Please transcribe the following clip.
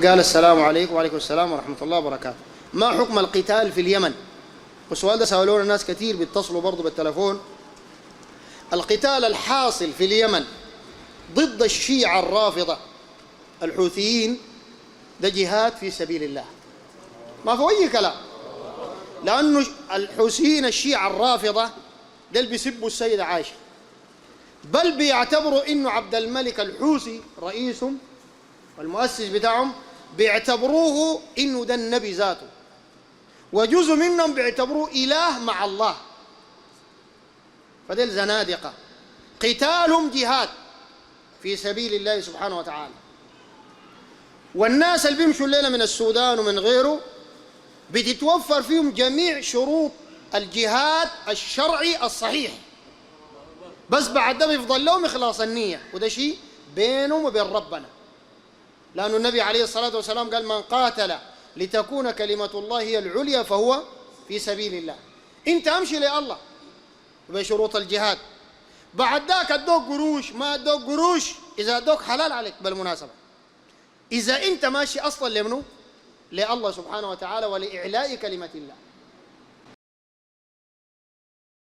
قال السلام عليكم. وعليكم السلام ورحمة الله وبركاته. ما حكم القتال في اليمن؟ والسؤال ده سألونا ناس كتير بيتصلوا برضو بالتلفون. القتال الحاصل في اليمن ضد الشيعة الرافضة الحوثيين ده جهاد في سبيل الله، ما في أي كلام. لأنه الحوثيين الشيعة الرافضة دول بيسبوا السيدة عائشة، بل بيعتبروا إنه عبد الملك الحوثي رئيسهم والمؤسس بتاعهم بيعتبروه إنه ده النبي ذاته، وجزء منهم بيعتبروه إله مع الله. فدل زنادقة قتالهم جهاد في سبيل الله سبحانه وتعالى. والناس اللي بيمشوا الليلة من السودان ومن غيره بتتوفر فيهم جميع شروط الجهاد الشرعي الصحيح، بس بعد ده بيفضل لهم إخلاص النية، وده شيء بينهم وبين ربنا. لأن النبي عليه الصلاة والسلام قال: من قاتل لتكون كلمة الله هي العليا فهو في سبيل الله. انت امشي لله بشروط الجهاد. بعد ذاك ادوك قروش ما ادوك قروش، اذا ادوك حلال عليك بالمناسبة، اذا انت ماشي اصلا لمنو؟ لله سبحانه وتعالى ولإعلاء كلمة الله.